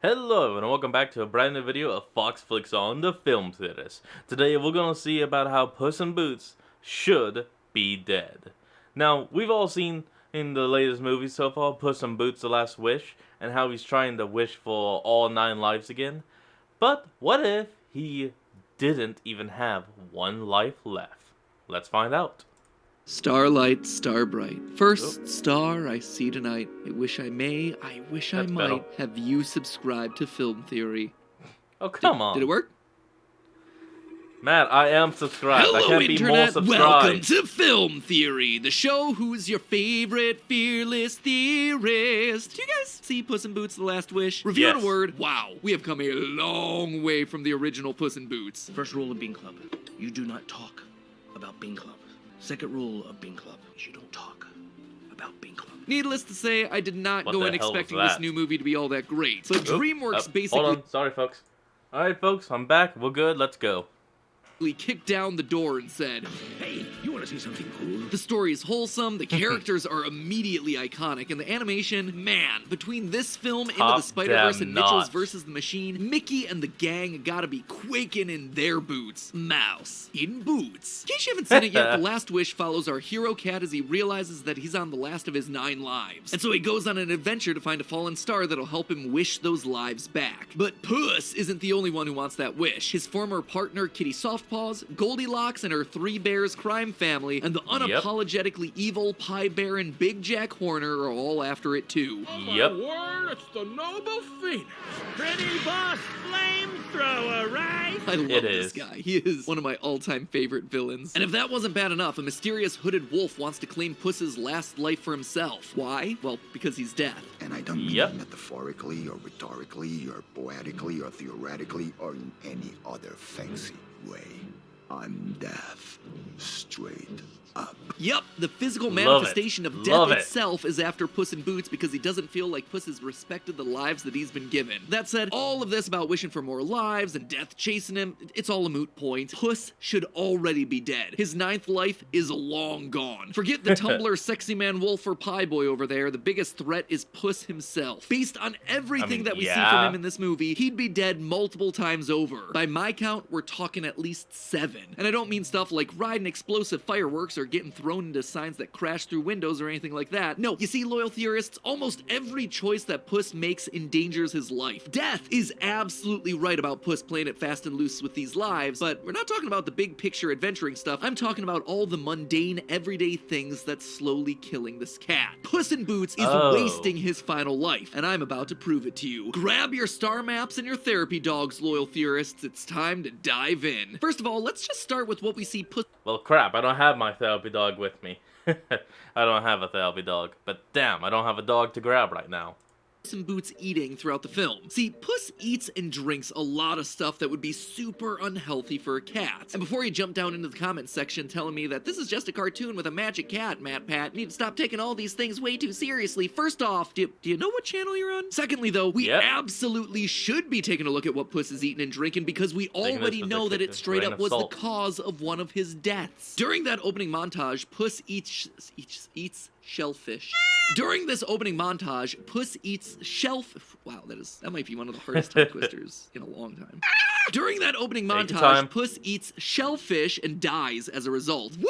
Hello and welcome back to a brand new video of Fox Flicks on the film theaters. Today we're gonna see about how Puss in Boots should be dead. Now, we've all seen in the latest movies so far, Puss in Boots: The Last Wish, and how he's trying to wish for all 9 lives again. But what if he didn't even have 1 life left? Let's find out. Starlight, star bright, first star I see tonight. I wish I may, I wish I That's might better. have you subscribe to Film Theory. Oh, come on. Did it work? Matt, I am subscribed. I Hello, can't be more Internet. subscribed. Welcome to Film Theory, the show who's your favorite fearless theorist. Do you guys see Puss in Boots: The Last Wish? Review in Yes. a word, wow. We have come a long way from the original Puss in Boots. First rule of Bean Club, you do not talk about Bean Club. Second rule of Bean Club is you don't talk about Bean Club. Needless to say, I did not What go the in hell was expecting this that? new movie to be all that great. But Oop. DreamWorks basically Hold on. Sorry, folks. Alright, folks. I'm back. We're good. Let's go. kicked down the door and said, Hey, you want to see something cool? the story is wholesome, the characters are immediately iconic, and the animation, man, between this film, Into the Top Spider-Verse, damn and Mitchell's notch. versus the Machine, Mickey and the gang gotta be quaking in their boots. Mouse in boots. In case you haven't seen it yet, The Last Wish follows our hero cat as he realizes that he's on the last of his 9 lives. And so he goes on an adventure to find a fallen star that'll help him wish those lives back. But Puss isn't the only one who wants that wish. His former partner, Kitty Softpaws, Goldilocks and her 3 bears crime family, and the unapologetically evil Pie Bear and Big Jack Horner are all after it too. Yep. Word, it's the noble Phoenix. Pretty boss flamethrower, right? I love It this is. guy. He is one of my all-time favorite villains. And if that wasn't bad enough, a mysterious hooded wolf wants to claim Puss's last life for himself. Why? Well, because he's death. And I don't mean Yep. it metaphorically or rhetorically or poetically or theoretically or in any other fancy way. I'm death. Straight up. Yup, the physical Love manifestation it. of Love death it. itself is after Puss in Boots because he doesn't feel like Puss has respected the lives that he's been given. That said, all of this about wishing for more lives and death chasing him, it's all a moot point. Puss should already be dead. His 9th life is long gone. Forget the Tumblr sexy man wolf or pie boy over there. The biggest threat is Puss himself. Based on everything that we see from yeah. him in this movie, he'd be dead multiple times over. By my count, we're talking at least 7. And I don't mean stuff like riding explosive fireworks or getting thrown into signs that crash through windows or anything like that. No, you see, loyal theorists, almost every choice that Puss makes endangers his life. Death is absolutely right about Puss playing it fast and loose with these lives, but we're not talking about the big picture adventuring stuff. I'm talking about all the mundane, everyday things that's slowly killing this cat. Puss in Boots is wasting his final life, and I'm about to prove it to you. Grab your star maps and your therapy dogs, loyal theorists. It's time to dive in. First of all, let's just start with what we see Puss Well, crap, I don't have my therapy dog with me. I don't have a therapy dog. But damn, I don't have a dog to grab right now. in Boots eating throughout the film. See, Puss eats and drinks a lot of stuff that would be super unhealthy for a cat. And before you jump down into the comments section telling me that this is just a cartoon with a magic cat, Matt Pat, you need to stop taking all these things way too seriously. First off, do you know what channel you're on? Secondly, though, we absolutely should be taking a look at what Puss is eating and drinking because we already know that it straight up was the cause of one of his deaths. During that opening montage, Puss eats shellfish. During this opening montage, Puss eats wow, that might be one of the hardest tongue twisters in a long time. During that opening Take your time. montage, Puss eats shellfish and dies as a result. Woo!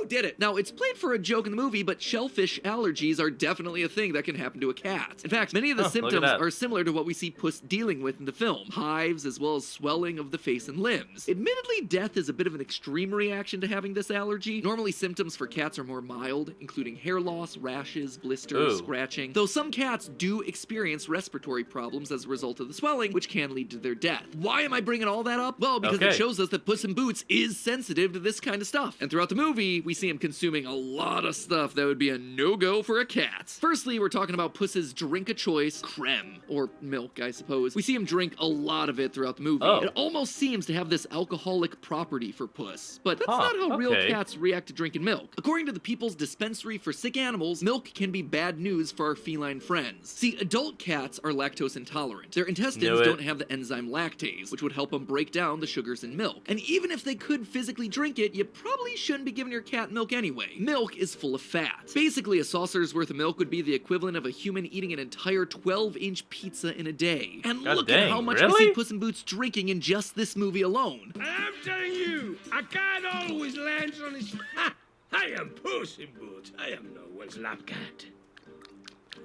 Did it. Now, it's played for a joke in the movie, but shellfish allergies are definitely a thing that can happen to a cat. In fact, many of the Look at symptoms that. are similar to what we see Puss dealing with in the film. Hives, as well as swelling of the face and limbs. Admittedly, death is a bit of an extreme reaction to having this allergy. Normally, symptoms for cats are more mild, including hair loss, rashes, blisters, Ooh. scratching. Though some cats do experience respiratory problems as a result of the swelling, which can lead to their death. Why am I bringing all that up? Well, because it shows us that Puss in Boots is sensitive to this kind of stuff. And throughout the movie, we see him consuming a lot of stuff that would be a no-go for a cat. Firstly, we're talking about Puss's drink of choice, creme, or milk, I suppose. We see him drink a lot of it throughout the movie. Oh. It almost seems to have this alcoholic property for Puss, but that's not how real cats react to drinking milk. According to the People's Dispensary for Sick Animals, milk can be bad news for our feline friends. See, adult cats are lactose intolerant. Their intestines don't have the enzyme lactase, which would help them break down the sugars in milk. And even if they could physically drink it, you probably shouldn't be giving your cat cat milk anyway. Milk is full of fat. Basically, a saucer's worth of milk would be the equivalent of a human eating an entire 12-inch pizza in a day. And God look dang, at how much really? we see Puss in Boots drinking in just this movie alone. I'm telling you, a cat always lands on his... Ha! I am Puss in Boots. I am no one's lap cat.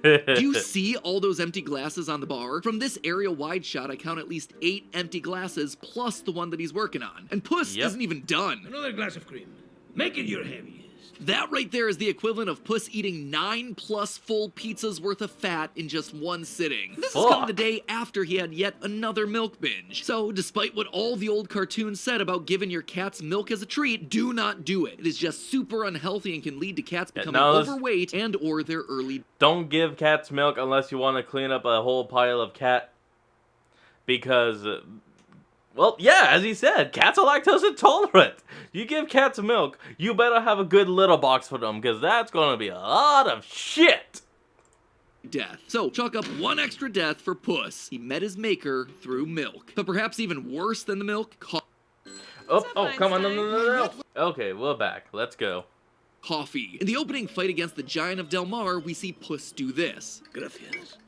Do you see all those empty glasses on the bar? From this aerial wide shot, I count at least 8 empty glasses plus the one that he's working on. And Puss isn't even done. Another glass of cream. Make it your heaviest. That right there is the equivalent of Puss eating 9+ full pizzas worth of fat in just one sitting. This is coming the day after he had yet another milk binge. So, despite what all the old cartoons said about giving your cats milk as a treat, do not do it. It is just super unhealthy and can lead to cats becoming overweight and or their early... Don't give cats milk unless you want to clean up a whole pile of cat... Because... well, yeah, as he said, cats are lactose intolerant. You give cats milk, you better have a good litter box for them, because that's going to be a lot of shit. Death. So, chalk up 1 extra death for Puss. He met his maker through milk. But perhaps even worse than the milk, Oh, come on, no. Okay, we're back. Let's go. coffee. In the opening fight against the Giant of Del Mar, we see Puss do this. Gracias.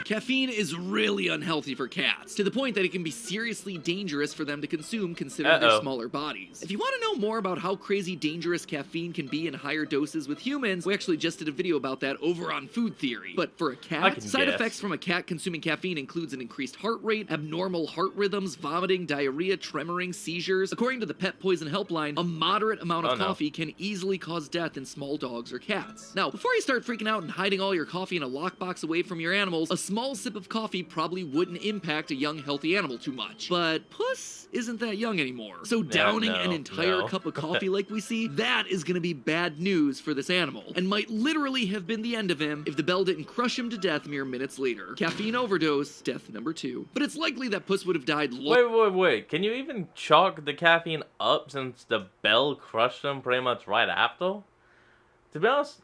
Caffeine is really unhealthy for cats, to the point that it can be seriously dangerous for them to consume considering their smaller bodies. If you want to know more about how crazy dangerous caffeine can be in higher doses with humans, we actually just did a video about that over on Food Theory. But for a cat, side effects from a cat consuming caffeine includes an increased heart rate, abnormal heart rhythms, vomiting, diarrhea, tremoring, seizures. According to the Pet Poison Helpline, a moderate amount of coffee can easily cause death in small dogs or cats. Now, before you start freaking out and hiding all your coffee in a lockbox away from your animals, a small sip of coffee probably wouldn't impact a young, healthy animal too much. But Puss isn't that young anymore. So downing an entire cup of coffee like we see, that is gonna be bad news for this animal, and might literally have been the end of him if the bell didn't crush him to death mere minutes later. Caffeine overdose, death number 2. But it's likely that Puss would have died Wait. Can you even chalk the caffeine up since the bell crushed him pretty much right after? To be honest,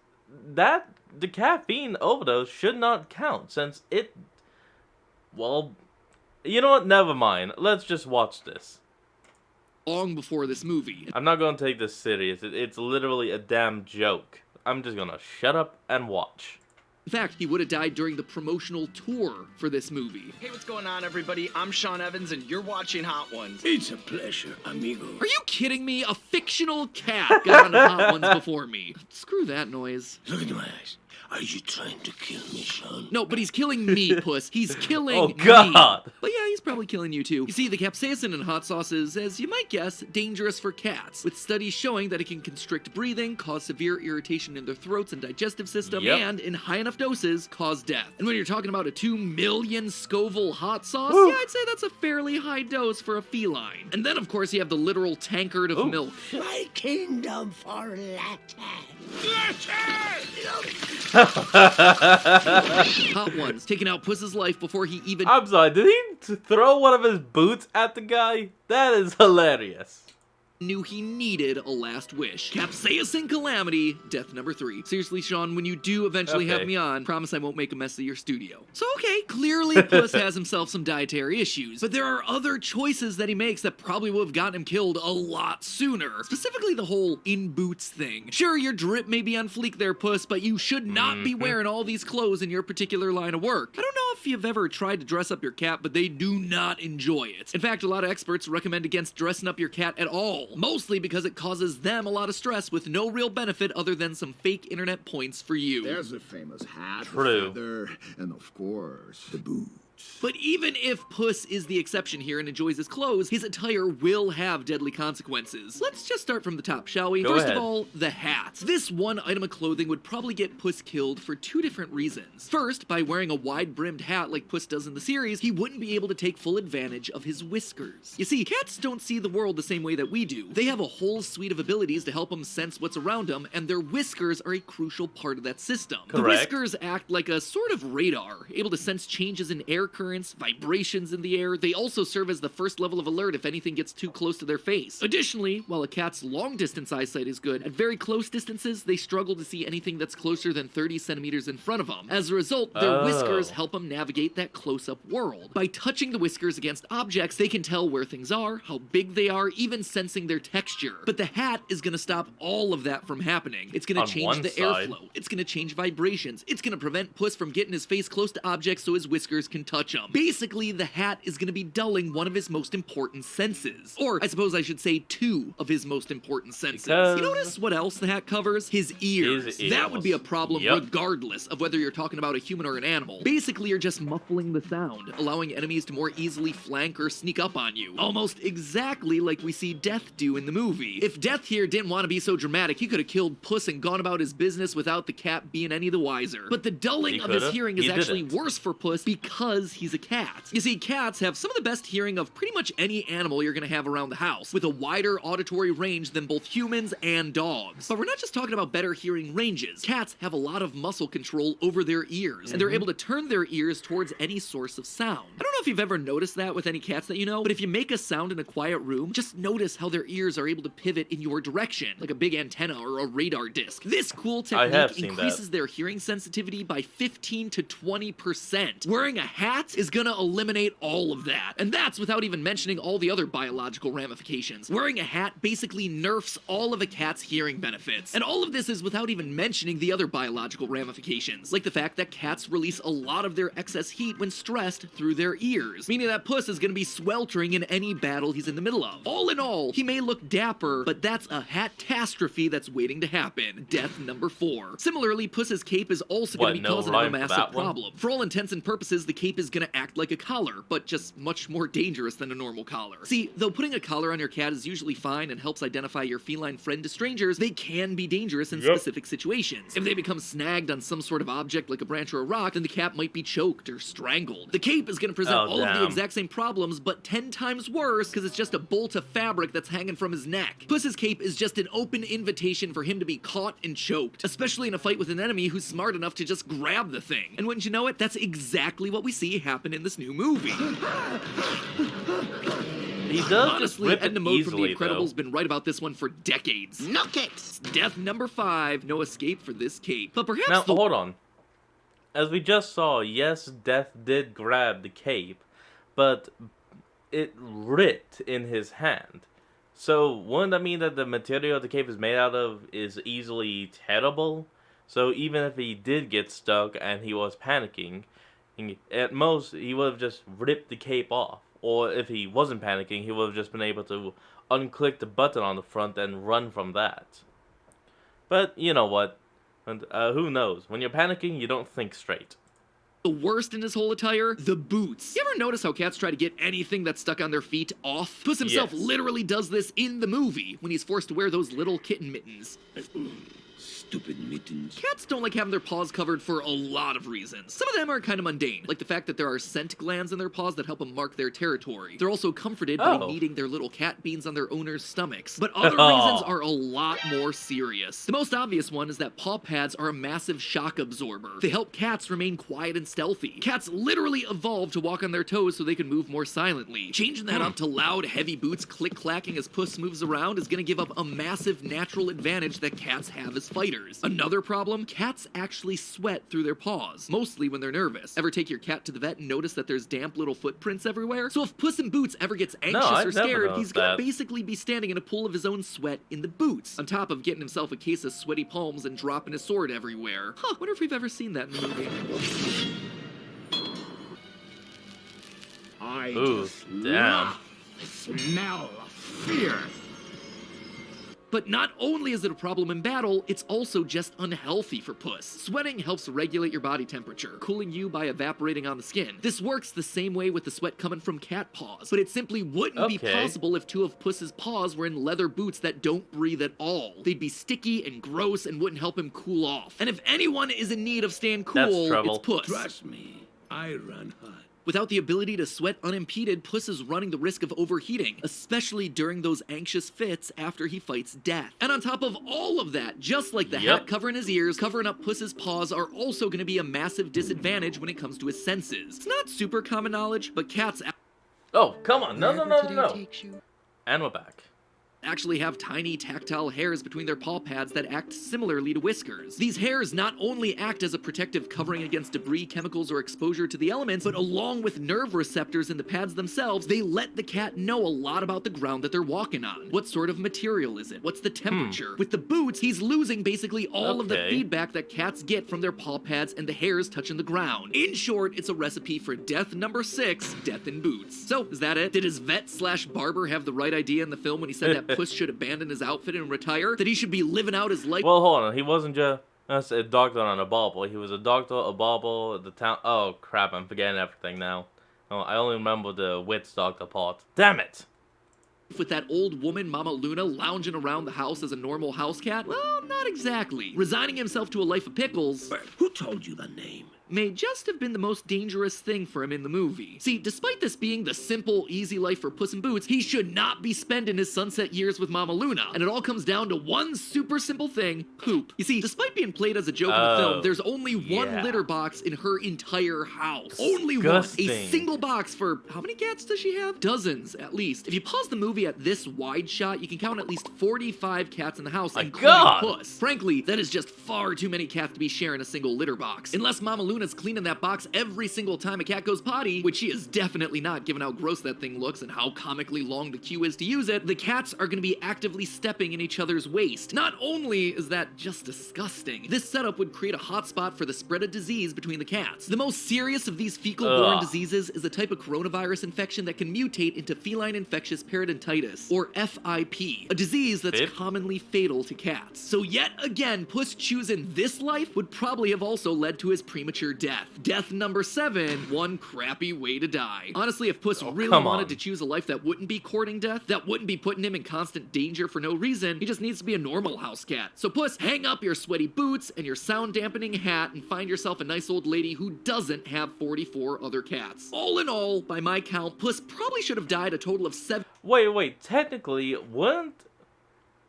the caffeine overdose should not count, since it... Well, you know what? Never mind. Let's just watch this. long before this movie. I'm not gonna take this serious. It's literally a damn joke. I'm just gonna shut up and watch. In fact, he would have died during the promotional tour for this movie. Hey, what's going on, everybody? I'm Sean Evans, and you're watching Hot Ones. It's a pleasure, amigo. Are you kidding me? A fictional cat got on Hot Ones before me. Screw that noise. Look into my eyes. Are you trying to kill me, Sean? No, but he's killing me, Puss. He's killing Oh, God. me. But yeah, he's probably killing you too. You see, the capsaicin in hot sauce is, as you might guess, dangerous for cats, with studies showing that it can constrict breathing, cause severe irritation in their throats and digestive system, and, in high enough doses, cause death. And when you're talking about a 2 million Scoville hot sauce, yeah, I'd say that's a fairly high dose for a feline. And then, of course, you have the literal tankard of milk. My kingdom for Latin. Hot Ones, taking out Puss's life before he even... I'm sorry, did he throw one of his boots at the guy? That is hilarious. Knew he needed a last wish. Capsaicin calamity, death number 3. Seriously, Sean, when you do eventually have me on, promise I won't make a mess of your studio. So okay, clearly Puss has himself some dietary issues, but there are other choices that he makes that probably would have gotten him killed a lot sooner. Specifically the whole in boots thing. Sure, your drip may be on fleek there, Puss, but you should not be wearing all these clothes in your particular line of work. I don't know if you've ever tried to dress up your cat, but they do not enjoy it. In fact, a lot of experts recommend against dressing up your cat at all. Mostly because it causes them a lot of stress with no real benefit other than some fake internet points for you. There's a famous hat, True. a feather, and of course, the boots. But even if Puss is the exception here and enjoys his clothes, his attire will have deadly consequences. Let's just start from the top, shall we? First of all, the hat. This one item of clothing would probably get Puss killed for 2 different reasons. First, by wearing a wide-brimmed hat like Puss does in the series, he wouldn't be able to take full advantage of his whiskers. You see, cats don't see the world the same way that we do. They have a whole suite of abilities to help them sense what's around them, and their whiskers are a crucial part of that system. The whiskers act like a sort of radar, able to sense changes in air air currents, vibrations in the air. They also serve as the first level of alert if anything gets too close to their face. Additionally, while a cat's long-distance eyesight is good, at very close distances, they struggle to see anything that's closer than 30 centimeters in front of them. As a result, their whiskers help them navigate that close-up world. By touching the whiskers against objects, they can tell where things are, how big they are, even sensing their texture. But the hat is going to stop all of that from happening. It's going to change the airflow. It's going to change vibrations. It's going to prevent Puss from getting his face close to objects so his whiskers can touch them. Basically, the hat is going to be dulling one of his most important senses. Or, I suppose I should say, two of his most important senses. You notice what else the hat covers? His ears. That would be a problem regardless of whether you're talking about a human or an animal. Basically, you're just muffling the sound, allowing enemies to more easily flank or sneak up on you. Almost exactly like we see Death do in the movie. If Death here didn't want to be so dramatic, he could have killed Puss and gone about his business without the cat being any the wiser. But the dulling of his hearing is actually worse for Puss because he's a cat. You see, cats have some of the best hearing of pretty much any animal you're gonna have around the house, with a wider auditory range than both humans and dogs. But we're not just talking about better hearing ranges. Cats have a lot of muscle control over their ears, and they're able to turn their ears towards any source of sound. I don't know if you've ever noticed that with any cats that you know, but if you make a sound in a quiet room, just notice how their ears are able to pivot in your direction, like a big antenna or a radar disc. This cool technique increases their hearing sensitivity by 15 to 20%. Wearing a hat is gonna eliminate all of that, and that's without even mentioning all the other biological ramifications. Wearing a hat basically nerfs all of a cat's hearing benefits, and all of this is without even mentioning the other biological ramifications, like the fact that cats release a lot of their excess heat when stressed through their ears, meaning that Puss is gonna be sweltering in any battle he's in the middle of. All in all, he may look dapper, but that's a hat-tastrophe that's waiting to happen. Death number 4. Similarly, Puss's cape is also going to be causing a massive problem. For all intents and purposes, the cape is going to act like a collar, but just much more dangerous than a normal collar. See, though putting a collar on your cat is usually fine and helps identify your feline friend to strangers, they can be dangerous in specific situations. If they become snagged on some sort of object like a branch or a rock, then the cat might be choked or strangled. The cape is going to present all of the exact same problems, but 10 times worse because it's just a bolt of fabric that's hanging from his neck. Puss's cape is just an open invitation for him to be caught and choked, especially in a fight with an enemy who's smart enough to just grab the thing. And wouldn't you know it, that's exactly what we see happen in this new movie. He does honestly, rip Edna it Mode from easily, The Incredibles been right about this one for decades. Knock it! Death number 5, no escape for this cape. But perhaps now, hold on. As we just saw, yes, Death did grab the cape, but it ripped in his hand. So, wouldn't that mean that the material the cape is made out of is easily tearable? So, even if he did get stuck and he was panicking, at most, he would have just ripped the cape off. Or if he wasn't panicking, he would have just been able to unclick the button on the front and run from that. But, you know what? Who knows? When you're panicking, you don't think straight. The worst in his whole attire? The boots. You ever notice how cats try to get anything that's stuck on their feet off? Puss himself literally does this in the movie when he's forced to wear those little kitten mittens. Stupid mittens. Cats don't like having their paws covered for a lot of reasons. Some of them are kind of mundane, like the fact that there are scent glands in their paws that help them mark their territory. They're also comforted by kneading their little cat beans on their owners' stomachs. But other reasons are a lot more serious. The most obvious one is that paw pads are a massive shock absorber. They help cats remain quiet and stealthy. Cats literally evolved to walk on their toes so they can move more silently. Changing that up to loud, heavy boots click-clacking as Puss moves around is gonna give up a massive natural advantage that cats have as fighters. Another problem, cats actually sweat through their paws, mostly when they're nervous. Ever take your cat to the vet and notice that there's damp little footprints everywhere? So if Puss in Boots ever gets anxious or scared, he's gonna basically be standing in a pool of his own sweat in the boots, on top of getting himself a case of sweaty palms and dropping his sword everywhere. Huh, wonder if we've ever seen that in the movie. I love the smell of fear. But not only is it a problem in battle, it's also just unhealthy for Puss. Sweating helps regulate your body temperature, cooling you by evaporating on the skin. This works the same way with the sweat coming from cat paws, but it simply wouldn't be possible if two of Puss's paws were in leather boots that don't breathe at all. They'd be sticky and gross and wouldn't help him cool off. And if anyone is in need of staying cool, it's Puss. Trust me, I run hot. Without the ability to sweat unimpeded, Puss is running the risk of overheating, especially during those anxious fits after he fights death. And on top of all of that, just like the hat covering his ears, covering up Puss's paws are also going to be a massive disadvantage when it comes to his senses. It's not super common knowledge, but cats Oh, come on. No. And we're back. actually have tiny tactile hairs between their paw pads that act similarly to whiskers. These hairs not only act as a protective covering against debris, chemicals, or exposure to the elements, but along with nerve receptors in the pads themselves, they let the cat know a lot about the ground that they're walking on. What sort of material is it? What's the temperature? With the boots, he's losing basically all of the feedback that cats get from their paw pads and the hairs touching the ground. In short, it's a recipe for death number 6, death in boots. So, is that it? Did his vet/barber have the right idea in the film when he said that Puss should abandon his outfit and retire? That he should be living out his life? Well, hold on. He wasn't just a doctor on a bauble. He was a doctor, a bauble, the town. Oh, crap. I'm forgetting everything now. Oh, I only remember the witch doctor part. Damn it. With that old woman, Mama Luna, lounging around the house as a normal house cat? Well, not exactly. Resigning himself to a life of pickles Who told you the name? may just have been the most dangerous thing for him in the movie. See, despite this being the simple, easy life for Puss in Boots, he should not be spending his sunset years with Mama Luna. And it all comes down to one super simple thing: poop. You see, despite being played as a joke in the film, there's only one litter box in her entire house. Only one. A single box for, how many cats does she have? Dozens, at least. If you pause the movie at this wide shot, you can count at least 45 cats in the house, including Puss. Frankly, that is just far too many cats to be sharing a single litter box. Unless Mama Luna's cleaning that box every single time a cat goes potty, which she is definitely not, given how gross that thing looks and how comically long the queue is to use it, the cats are going to be actively stepping in each other's waste. Not only is that just disgusting, this setup would create a hotspot for the spread of disease between the cats. The most serious of these fecal-borne diseases is a type of coronavirus infection that can mutate into feline infectious peritonitis, or FIP, a disease that's commonly fatal to cats. So yet again, Puss choosing this life would probably have also led to his premature death. Death number 7, one crappy way to die. Honestly, if Puss really wanted to choose a life that wouldn't be courting death, that wouldn't be putting him in constant danger for no reason, he just needs to be a normal house cat. So Puss, hang up your sweaty boots and your sound dampening hat and find yourself a nice old lady who doesn't have 44 other cats. All in all, by my count, Puss probably should have died a total of 7. Wait, technically, wouldn't...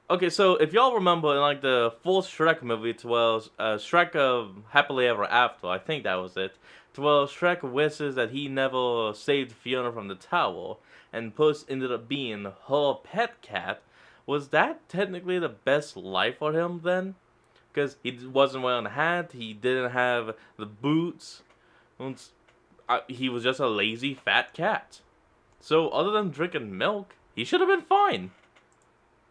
Okay, so if y'all remember in like the fourth Shrek movie, Shrek Happily Ever After, I think that was it, Shrek wishes that he never saved Fiona from the tower, and Puss ended up being her pet cat. Was that technically the best life for him then? Because he wasn't wearing a hat, he didn't have the boots, he was just a lazy fat cat. So other than drinking milk, he should have been fine.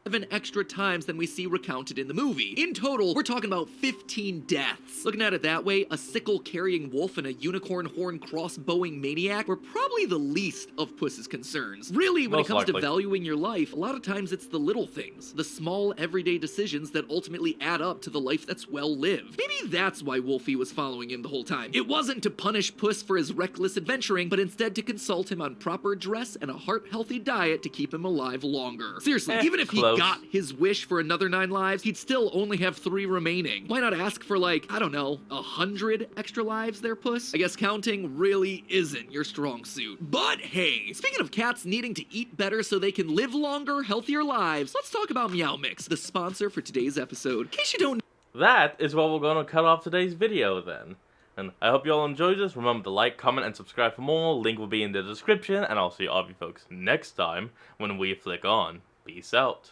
7 extra times than we see recounted in the movie. In total, we're talking about 15 deaths. Looking at it that way, a sickle-carrying wolf and a unicorn horn crossbowing maniac were probably the least of Puss's concerns. Really, when it comes to valuing your life, a lot of times it's the little things, the small, everyday decisions that ultimately add up to the life that's well-lived. Maybe that's why Wolfie was following him the whole time. It wasn't to punish Puss for his reckless adventuring, but instead to consult him on proper dress and a heart-healthy diet to keep him alive longer. Seriously, even if he got his wish for another 9 lives, he'd still only have 3 remaining. Why not ask for, like, I don't know, 100 extra lives there, Puss? I guess counting really isn't your strong suit. But hey, speaking of cats needing to eat better so they can live longer, healthier lives, let's talk about Meow Mix, the sponsor for today's episode. In case you don't... That is what we're going to cut off today's video then. And I hope you all enjoyed this. Remember to like, comment, and subscribe for more. Link will be in the description, and I'll see all of you folks next time when we flick on. Peace out.